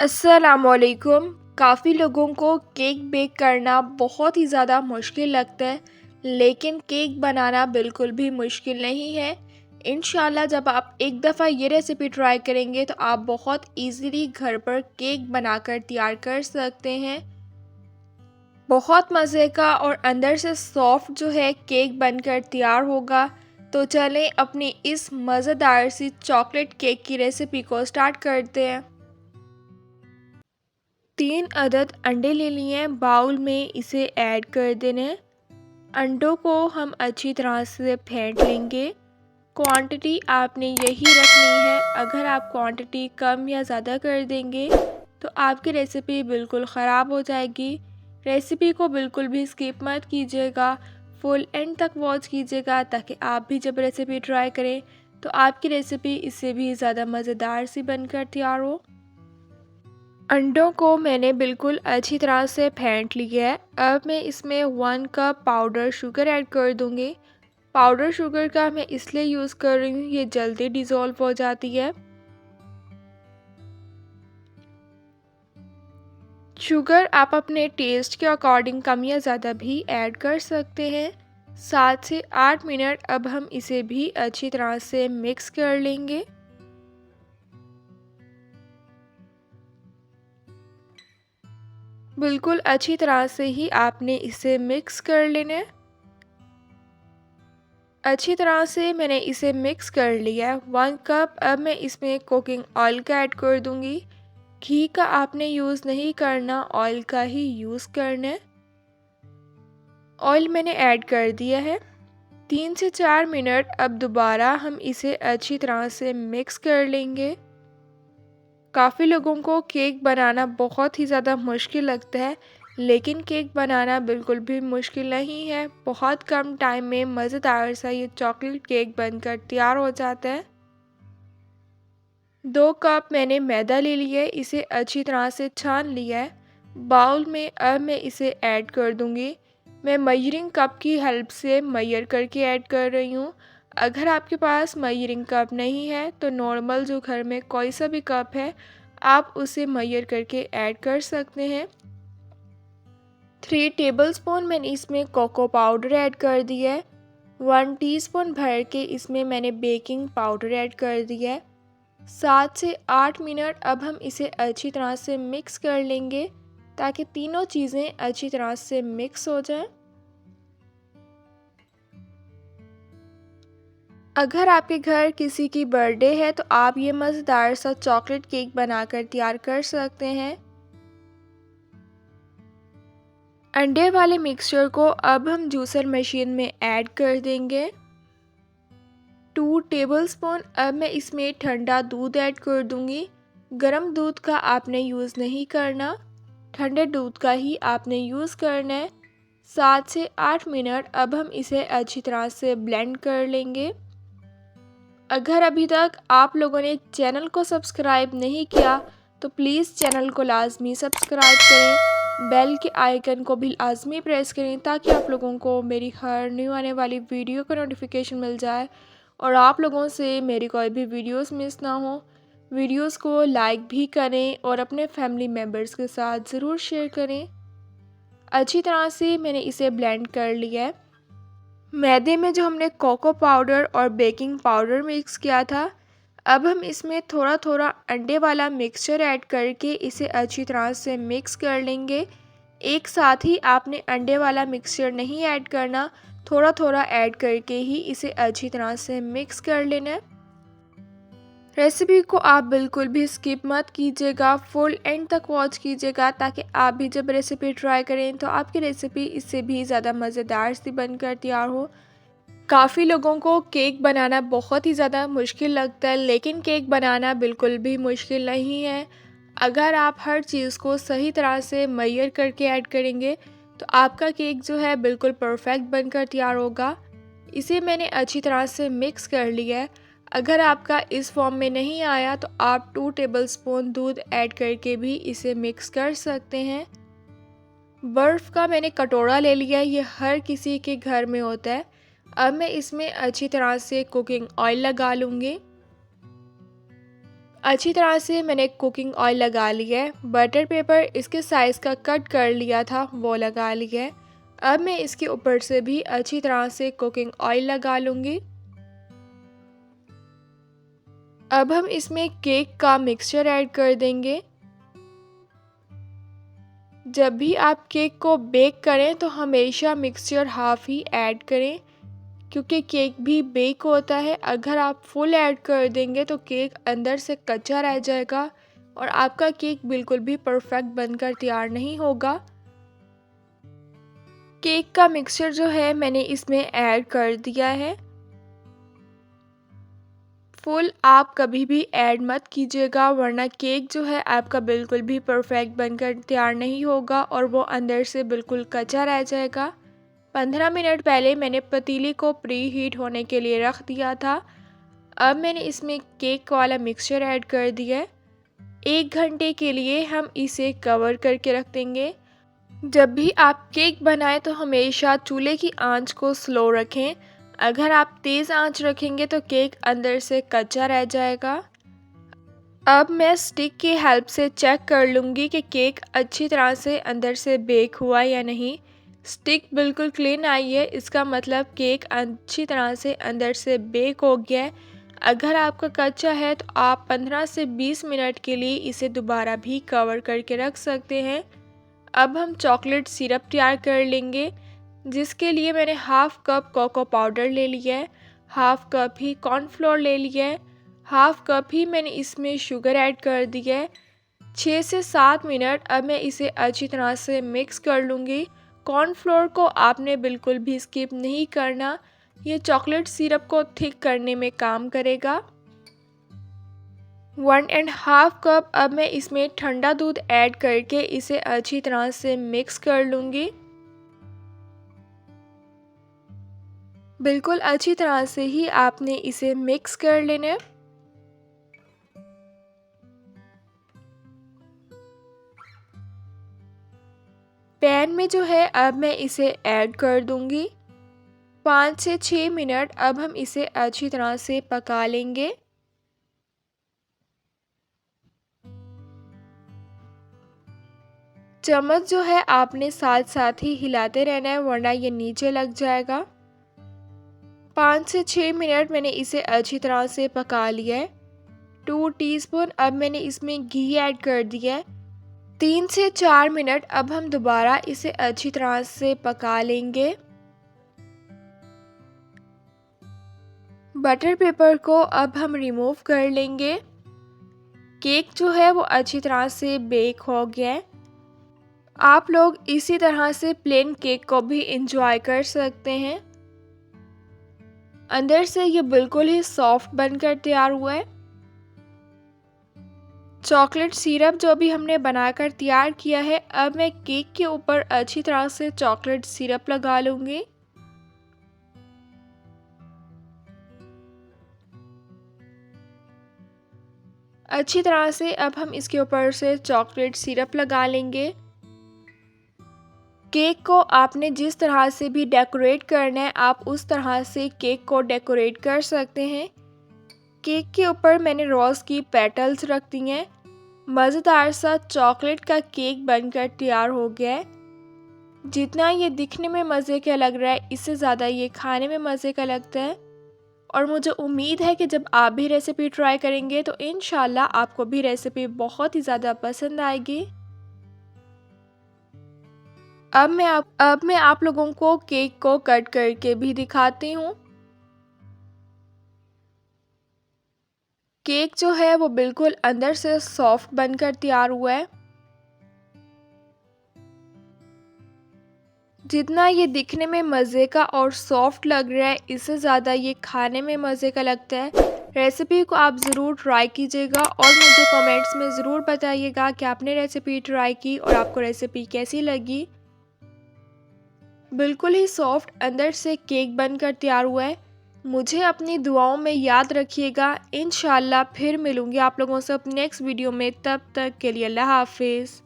अस्सलामुअलैकुम। काफ़ी लोगों को केक बेक करना बहुत ही ज़्यादा मुश्किल लगता है, लेकिन केक बनाना बिल्कुल भी मुश्किल नहीं है। इंशाल्लाह जब आप एक दफ़ा ये रेसिपी ट्राई करेंगे तो आप बहुत इजीली घर पर केक बनाकर तैयार कर सकते हैं। बहुत मज़े का और अंदर से सॉफ्ट जो है केक बनकर तैयार होगा। तो चलें अपनी इस मज़ेदार सी चॉकलेट केक की रेसिपी को स्टार्ट करते हैं। 3 अदद अंडे ले लिए हैं, बाउल में इसे ऐड कर देना है। अंडों को हम अच्छी तरह से फेंट लेंगे। क्वांटिटी आपने यही रखनी है। अगर आप क्वांटिटी कम या ज़्यादा कर देंगे तो आपकी रेसिपी बिल्कुल ख़राब हो जाएगी। रेसिपी को बिल्कुल भी स्किप मत कीजिएगा, फुल एंड तक वॉच कीजिएगा ताकि आप भी जब रेसिपी ट्राई करें तो आपकी रेसिपी इससे भी ज़्यादा मज़ेदार सी बनकर तैयार हो। अंडों को मैंने बिल्कुल अच्छी तरह से फेंट लिया है। अब मैं इसमें 1 कप पाउडर शुगर ऐड कर दूंगी। पाउडर शुगर का मैं इसलिए यूज़ कर रही हूँ, ये जल्दी डिज़ोल्व हो जाती है। शुगर आप अपने टेस्ट के अकॉर्डिंग कम या ज़्यादा भी ऐड कर सकते हैं। 7 से 8 मिनट अब हम इसे भी अच्छी तरह से मिक्स कर लेंगे। बिल्कुल अच्छी तरह से ही आपने इसे मिक्स कर लेना है। अच्छी तरह से मैंने इसे मिक्स कर लिया है। 1 कप अब मैं इसमें कुकिंग ऑयल का ऐड कर दूंगी। घी का आपने यूज़ नहीं करना, ऑयल का ही यूज़ करना है। ऑयल मैंने ऐड कर दिया है। 3 से 4 मिनट अब दोबारा हम इसे अच्छी तरह से मिक्स कर लेंगे। काफ़ी लोगों को केक बनाना बहुत ही ज़्यादा मुश्किल लगता है, लेकिन केक बनाना बिल्कुल भी मुश्किल नहीं है। बहुत कम टाइम में मज़ेदार सा ये चॉकलेट केक बनकर तैयार हो जाता है। 2 कप मैंने मैदा ले लिया है, इसे अच्छी तरह से छान लिया है। बाउल में अब मैं इसे ऐड कर दूंगी। मैं मेजरिंग कप की हेल्प से मेजर करके ऐड कर रही हूँ। अगर आपके पास मेजरिंग कप नहीं है तो नॉर्मल जो घर में कोई सा भी कप है आप उसे मेजर करके ऐड कर सकते हैं। 3 टेबलस्पून मैंने इसमें कोको पाउडर ऐड कर दिया है। 1 टीस्पून भर के इसमें मैंने बेकिंग पाउडर ऐड कर दिया है। 7 से 8 मिनट अब हम इसे अच्छी तरह से मिक्स कर लेंगे ताकि तीनों चीज़ें अच्छी तरह से मिक्स हो जाएं। अगर आपके घर किसी की बर्थडे है तो आप ये मज़ेदार सा चॉकलेट केक बनाकर तैयार कर सकते हैं। अंडे वाले मिक्सचर को अब हम जूसर मशीन में ऐड कर देंगे। 2 टेबलस्पून अब मैं इसमें ठंडा दूध ऐड कर दूंगी। गर्म दूध का आपने यूज़ नहीं करना, ठंडे दूध का ही आपने यूज़ करना है। 7 से 8 मिनट अब हम इसे अच्छी तरह से ब्लेंड कर लेंगे। अगर अभी तक आप लोगों ने चैनल को सब्सक्राइब नहीं किया तो प्लीज़ चैनल को लाजमी सब्सक्राइब करें, बेल के आइकन को भी लाजमी प्रेस करें ताकि आप लोगों को मेरी हर न्यू आने वाली वीडियो का नोटिफिकेशन मिल जाए और आप लोगों से मेरी कोई भी वीडियोस मिस ना हो। वीडियोस को लाइक भी करें और अपने फैमिली मेम्बर्स के साथ ज़रूर शेयर करें। अच्छी तरह से मैंने इसे ब्लेंड कर लिया है। मैदे में जो हमने कोको पाउडर और बेकिंग पाउडर मिक्स किया था, अब हम इसमें थोड़ा थोड़ा अंडे वाला मिक्सचर ऐड करके इसे अच्छी तरह से मिक्स कर लेंगे। एक साथ ही आपने अंडे वाला मिक्सचर नहीं ऐड करना, थोड़ा थोड़ा ऐड करके ही इसे अच्छी तरह से मिक्स कर लेना है। रेसिपी को आप बिल्कुल भी स्किप मत कीजिएगा, फुल एंड तक वॉच कीजिएगा ताकि आप भी जब रेसिपी ट्राई करें तो आपकी रेसिपी इससे भी ज़्यादा मज़ेदार सी बनकर तैयार हो। काफ़ी लोगों को केक बनाना बहुत ही ज़्यादा मुश्किल लगता है, लेकिन केक बनाना बिल्कुल भी मुश्किल नहीं है। अगर आप हर चीज़ को सही तरह से मेजर करके ऐड करेंगे तो आपका केक जो है बिल्कुल परफेक्ट बनकर तैयार होगा। इसे मैंने अच्छी तरह से मिक्स कर लिया है। अगर आपका इस फॉर्म में नहीं आया तो आप 2 टेबलस्पून दूध ऐड करके भी इसे मिक्स कर सकते हैं। बर्फ़ का मैंने कटोरा ले लिया, ये हर किसी के घर में होता है। अब मैं इसमें अच्छी तरह से कुकिंग ऑयल लगा लूँगी। अच्छी तरह से मैंने कुकिंग ऑयल लगा लिया है। बटर पेपर इसके साइज़ का कट कर लिया था वो लगा लिया है। अब मैं इसके ऊपर से भी अच्छी तरह से कुकिंग ऑयल लगा लूँगी। अब हम इसमें केक का मिक्सचर ऐड कर देंगे। जब भी आप केक को बेक करें तो हमेशा मिक्सचर हाफ़ ही ऐड करें, क्योंकि केक भी बेक होता है। अगर आप फुल ऐड कर देंगे तो केक अंदर से कच्चा रह जाएगा और आपका केक बिल्कुल भी परफेक्ट बनकर तैयार नहीं होगा। केक का मिक्सचर जो है मैंने इसमें ऐड कर दिया है। फुल आप कभी भी ऐड मत कीजिएगा, वरना केक जो है आपका बिल्कुल भी परफेक्ट बनकर तैयार नहीं होगा और वो अंदर से बिल्कुल कच्चा रह जाएगा। 15 मिनट पहले मैंने पतीली को प्री हीट होने के लिए रख दिया था। अब मैंने इसमें केक वाला मिक्सचर ऐड कर दिया है। 1 घंटे के लिए हम इसे कवर करके रख देंगे। जब भी आप केक बनाएं तो हमेशा चूल्हे की आंच को स्लो रखें। अगर आप तेज़ आंच रखेंगे तो केक अंदर से कच्चा रह जाएगा। अब मैं स्टिक की हेल्प से चेक कर लूँगी कि केक अच्छी तरह से अंदर से बेक हुआ या नहीं। स्टिक बिल्कुल क्लीन आई है, इसका मतलब केक अच्छी तरह से अंदर से बेक हो गया है। अगर आपका कच्चा है तो आप 15 से 20 मिनट के लिए इसे दोबारा भी कवर करके रख सकते हैं। अब हम चॉकलेट सिरप तैयार कर लेंगे, जिसके लिए मैंने हाफ़ कप कोको पाउडर ले लिया है, हाफ़ कप ही कॉर्नफ्लोर ले लिया है, हाफ़ कप ही मैंने इसमें शुगर ऐड कर दिया है। 6 से 7 मिनट अब मैं इसे अच्छी तरह से मिक्स कर लूँगी। कॉर्नफ्लोर को आपने बिल्कुल भी स्किप नहीं करना, ये चॉकलेट सिरप को थिक करने में काम करेगा। 1.5 कप अब मैं इसमें ठंडा दूध ऐड करके इसे अच्छी तरह से मिक्स कर लूँगी। बिल्कुल अच्छी तरह से ही आपने इसे मिक्स कर लेना है। पैन में जो है अब मैं इसे ऐड कर दूँगी। 5 से 6 मिनट अब हम इसे अच्छी तरह से पका लेंगे। चम्मच जो है आपने साथ साथ ही हिलाते रहना है, वरना ये नीचे लग जाएगा। 5 से 6 मिनट मैंने इसे अच्छी तरह से पका लिया है। 2 टीस्पून अब मैंने इसमें घी ऐड कर दिया है। 3 से 4 मिनट अब हम दोबारा इसे अच्छी तरह से पका लेंगे। बटर पेपर को अब हम रिमूव कर लेंगे। केक जो है वो अच्छी तरह से बेक हो गया है। आप लोग इसी तरह से प्लेन केक को भी इंजॉय कर सकते हैं। अंदर से ये बिल्कुल ही सॉफ्ट बनकर तैयार हुआ है। चॉकलेट सिरप जो भी हमने बनाकर तैयार किया है, अब मैं केक के ऊपर अच्छी तरह से चॉकलेट सिरप लगा लूँगी। अच्छी तरह से अब हम इसके ऊपर से चॉकलेट सिरप लगा लेंगे। केक को आपने जिस तरह से भी डेकोरेट करना है, आप उस तरह से केक को डेकोरेट कर सकते हैं। केक के ऊपर मैंने रोज़ की पेटल्स रख दी हैं। मज़ेदार सा चॉकलेट का केक बनकर तैयार हो गया है। जितना ये दिखने में मज़े का लग रहा है, इससे ज़्यादा ये खाने में मज़े का लगता है। और मुझे उम्मीद है कि जब आप भी रेसिपी ट्राई करेंगे तो इंशाल्लाह आपको भी रेसिपी बहुत ही ज़्यादा पसंद आएगी। अब मैं आप लोगों को केक को कट करके भी दिखाती हूँ। केक जो है वो बिल्कुल अंदर से सॉफ्ट बनकर तैयार हुआ है। जितना ये दिखने में मज़े का और सॉफ्ट लग रहा है, इससे ज़्यादा ये खाने में मज़े का लगता है। रेसिपी को आप ज़रूर ट्राई कीजिएगा और मुझे कमेंट्स में ज़रूर बताइएगा कि आपने रेसिपी ट्राई की और आपको रेसिपी कैसी लगी। बिल्कुल ही सॉफ्ट अंदर से केक बनकर तैयार हुआ है। मुझे अपनी दुआओं में याद रखिएगा। इंशाल्लाह फिर मिलूँगी आप लोगों से अपने नेक्स्ट वीडियो में। तब तक के लिए अल्लाह हाफिज़।